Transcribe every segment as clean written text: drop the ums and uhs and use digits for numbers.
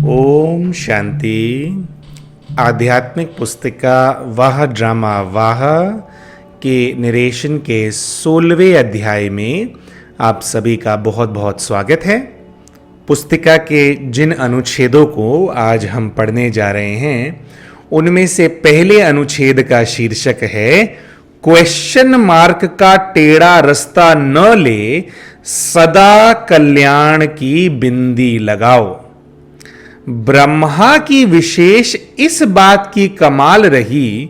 ओम शांति। आध्यात्मिक पुस्तिका वाह ड्रामा वाह के निरेशन के 16वें अध्याय में आप सभी का बहुत बहुत स्वागत है। पुस्तिका के जिन अनुच्छेदों को आज हम पढ़ने जा रहे हैं उनमें से पहले अनुच्छेद का शीर्षक है क्वेश्चन मार्क का टेढ़ा रास्ता न ले, सदा कल्याण की बिंदी लगाओ। ब्रह्मा की विशेष इस बात की कमाल रही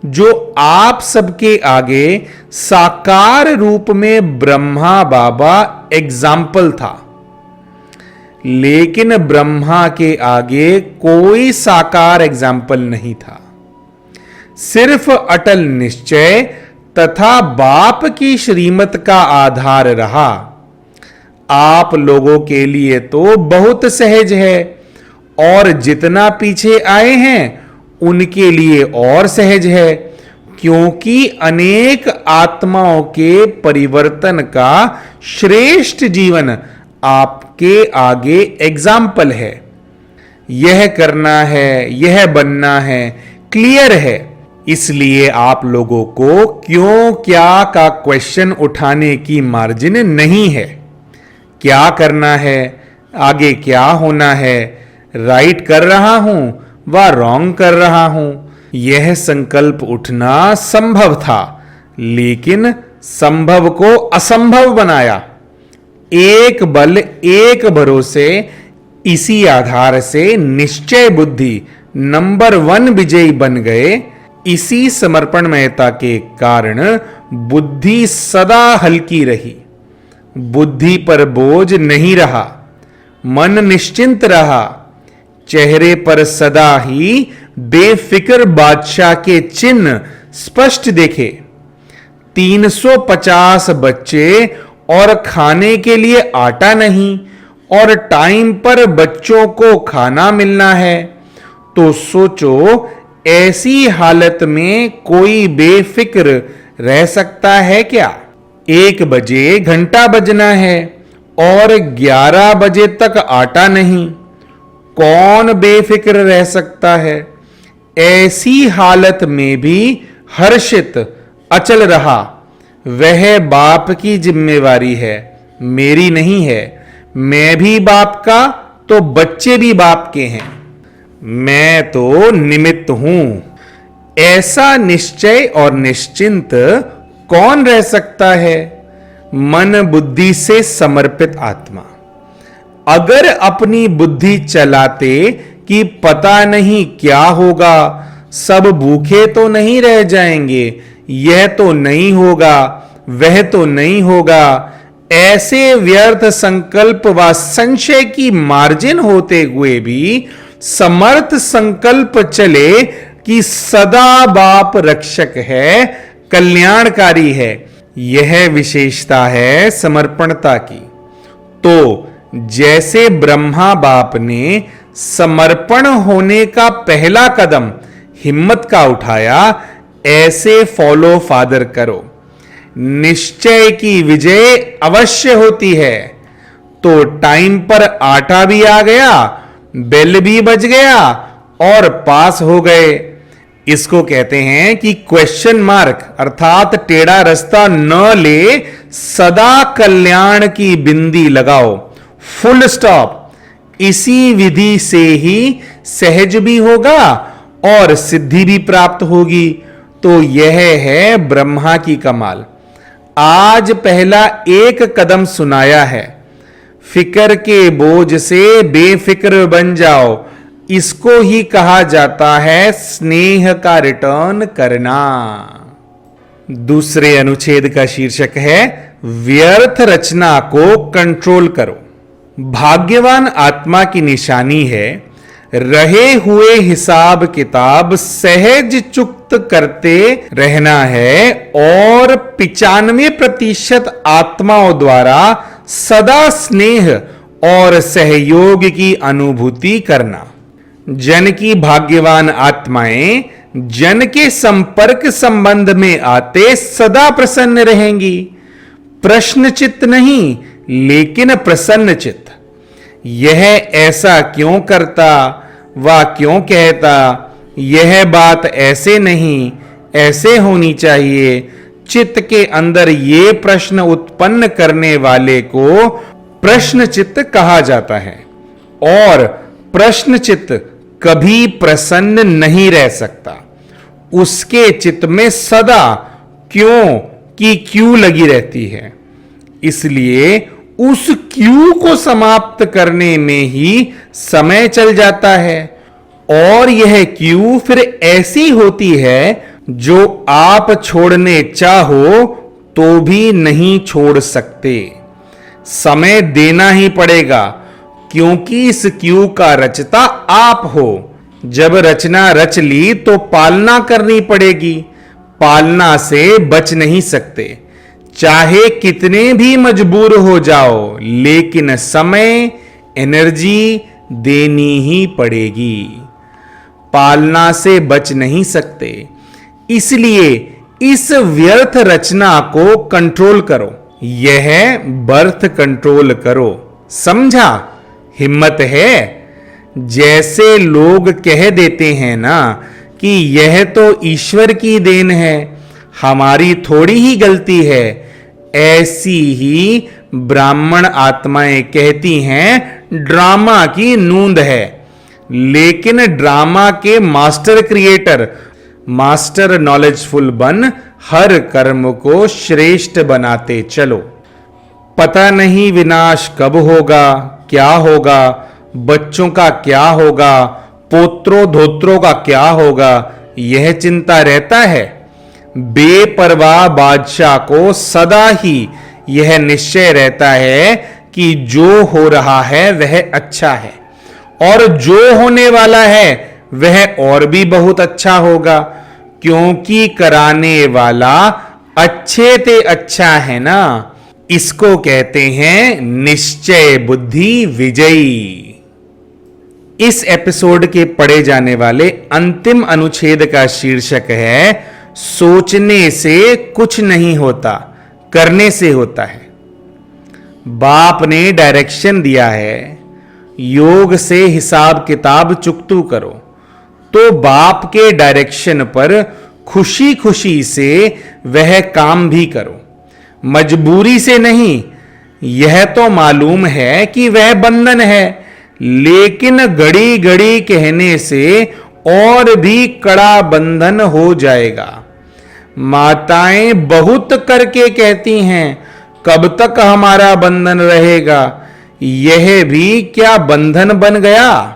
जो आप सबके आगे साकार रूप में ब्रह्मा बाबा एग्जाम्पल था, लेकिन ब्रह्मा के आगे कोई साकार एग्जाम्पल नहीं था। सिर्फ अटल निश्चय तथा बाप की श्रीमत का आधार रहा। आप लोगों के लिए तो बहुत सहज है और जितना पीछे आए हैं उनके लिए और सहज है, क्योंकि अनेक आत्माओं के परिवर्तन का श्रेष्ठ जीवन आपके आगे एग्जाम्पल है। यह करना है, यह बनना है, क्लियर है। इसलिए आप लोगों को क्यों क्या का क्वेश्चन उठाने की मार्जिन नहीं है। क्या करना है, आगे क्या होना है, राइट कर रहा हूं व रॉन्ग कर रहा हूं, यह संकल्प उठना संभव था, लेकिन संभव को असंभव बनाया। एक बल एक भरोसे, इसी आधार से निश्चय बुद्धि नंबर 1 विजयी बन गए। इसी समर्पणमयता के कारण बुद्धि सदा हल्की रही, बुद्धि पर बोझ नहीं रहा, मन निश्चिंत रहा। चेहरे पर सदा ही बेफिक्र बादशाह के चिन्ह स्पष्ट देखे। 350 बच्चे और खाने के लिए आटा नहीं और टाइम पर बच्चों को खाना मिलना है, तो सोचो ऐसी हालत में कोई बेफिक्र रह सकता है क्या। 1 बजे घंटा बजना है और 11 बजे तक आटा नहीं, कौन बेफिक्र रह सकता है। ऐसी हालत में भी हर्षित अचल रहा। वह बाप की जिम्मेवारी है, मेरी नहीं है। मैं भी बाप का तो बच्चे भी बाप के हैं, मैं तो निमित्त हूं। ऐसा निश्चय और निश्चिंत कौन रह सकता है। मन बुद्धि से समर्पित आत्मा अगर अपनी बुद्धि चलाते कि पता नहीं क्या होगा, सब भूखे तो नहीं रह जाएंगे, यह तो नहीं होगा, वह तो नहीं होगा, ऐसे व्यर्थ संकल्प व संशय की मार्जिन होते हुए भी समर्थ संकल्प चले कि सदा बाप रक्षक है, कल्याणकारी है। यह विशेषता है समर्पणता की। तो जैसे ब्रह्मा बाप ने समर्पण होने का पहला कदम हिम्मत का उठाया, ऐसे फॉलो फादर करो। निश्चय की विजय अवश्य होती है। तो टाइम पर आटा भी आ गया, बेल भी बज गया और पास हो गए। इसको कहते हैं कि क्वेश्चन मार्क अर्थात टेढ़ा रास्ता न ले, सदा कल्याण की बिंदी लगाओ, फुल स्टॉप। इसी विधि से ही सहज भी होगा और सिद्धि भी प्राप्त होगी। तो यह है ब्रह्मा की कमाल। आज पहला एक कदम सुनाया है। फिक्र के बोझ से बेफिक्र बन जाओ। इसको ही कहा जाता है स्नेह का रिटर्न करना। दूसरे अनुच्छेद का शीर्षक है व्यर्थ रचना को कंट्रोल करो। भाग्यवान आत्मा की निशानी है रहे हुए हिसाब किताब सहज चुक्त करते रहना है और 95% आत्माओं द्वारा सदा स्नेह और सहयोग की अनुभूति करना। जन की भाग्यवान आत्माएं जन के संपर्क संबंध में आते सदा प्रसन्न रहेंगी। प्रश्नचित्त नहीं, लेकिन प्रसन्नचित्त। यह ऐसा क्यों करता व क्यों कहता, यह बात ऐसे नहीं, ऐसे होनी चाहिए। चित्त के अंदर ये प्रश्न उत्पन्न करने वाले को प्रश्न चित्त कहा जाता है। और प्रश्न चित्त कभी प्रसन्न नहीं रह सकता। उसके चित्त में सदा क्यों की क्यों लगी रहती है। इसलिए उस क्यों को समाप्त करने में ही समय चल जाता है। और यह क्यों फिर ऐसी होती है जो आप छोड़ने चाहो तो भी नहीं छोड़ सकते। समय देना ही पड़ेगा, क्योंकि इस क्यों का रचता आप हो। जब रचना रच ली तो पालना करनी पड़ेगी। पालना से बच नहीं सकते, चाहे कितने भी मजबूर हो जाओ, लेकिन समय, एनर्जी देनी ही पड़ेगी। पालना से बच नहीं सकते। इसलिए इस व्यर्थ रचना को कंट्रोल करो। यह बर्थ कंट्रोल करो। समझा? हिम्मत है? जैसे लोग कह देते हैं ना कि यह तो ईश्वर की देन है, हमारी थोड़ी ही गलती है, ऐसी ही ब्राह्मण आत्माएं कहती हैं ड्रामा की नूंद है। लेकिन ड्रामा के मास्टर क्रिएटर, मास्टर नॉलेजफुल बन हर कर्म को श्रेष्ठ बनाते चलो। पता नहीं विनाश कब होगा, क्या होगा, बच्चों का क्या होगा, पोत्रों धोत्रों का क्या होगा, यह चिंता रहता है। बेपरवाह बादशाह को सदा ही यह निश्चय रहता है कि जो हो रहा है वह अच्छा है, और जो होने वाला है वह और भी बहुत अच्छा होगा, क्योंकि कराने वाला अच्छे ते अच्छा है ना। इसको कहते हैं निश्चय बुद्धि विजयी। इस एपिसोड के पढ़े जाने वाले अंतिम अनुच्छेद का शीर्षक है सोचने से कुछ नहीं होता, करने से होता है। बाप ने डायरेक्शन दिया है, योग से हिसाब किताब चुकतू करो। तो बाप के डायरेक्शन पर खुशी खुशी से वह काम भी करो, मजबूरी से नहीं। यह तो मालूम है कि वह बंधन है, लेकिन घड़ी घड़ी कहने से और भी कड़ा बंधन हो जाएगा। माताएं बहुत करके कहती हैं कब तक हमारा बंधन रहेगा, यह भी क्या बंधन बन गया।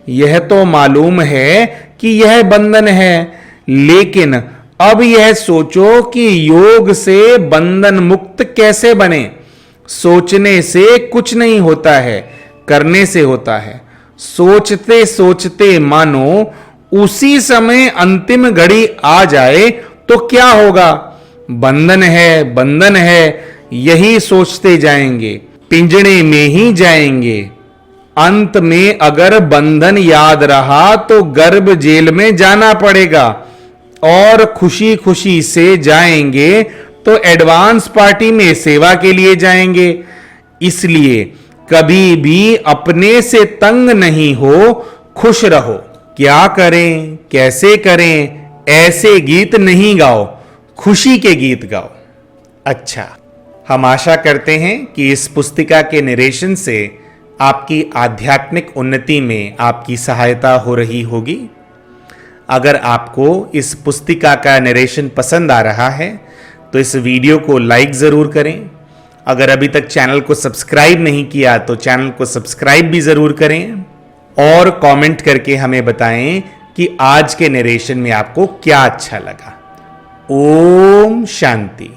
यह तो मालूम है कि यह बंधन है, लेकिन अब यह सोचो कि योग से बंधन मुक्त कैसे बने। सोचने से कुछ नहीं होता है, करने से होता है। सोचते सोचते मानो उसी समय अंतिम घड़ी आ जाए तो क्या होगा। बंधन है, बंधन है, यही सोचते जाएंगे, पिंजड़े में ही जाएंगे। अंत में अगर बंधन याद रहा तो गर्भ जेल में जाना पड़ेगा, और खुशी खुशी से जाएंगे तो एडवांस पार्टी में सेवा के लिए जाएंगे। इसलिए कभी भी अपने से तंग नहीं हो, खुश रहो। क्या करें, कैसे करें, ऐसे गीत नहीं गाओ, खुशी के गीत गाओ। अच्छा, हम आशा करते हैं कि इस पुस्तिका के नरेशन से आपकी आध्यात्मिक उन्नति में आपकी सहायता हो रही होगी। अगर आपको इस पुस्तिका का नरेशन पसंद आ रहा है तो इस वीडियो को लाइक ज़रूर करें। अगर अभी तक चैनल को सब्सक्राइब नहीं किया तो चैनल को सब्सक्राइब भी ज़रूर करें, और कमेंट करके हमें बताएं कि आज के नरेशन में आपको क्या अच्छा लगा। ओम शांति।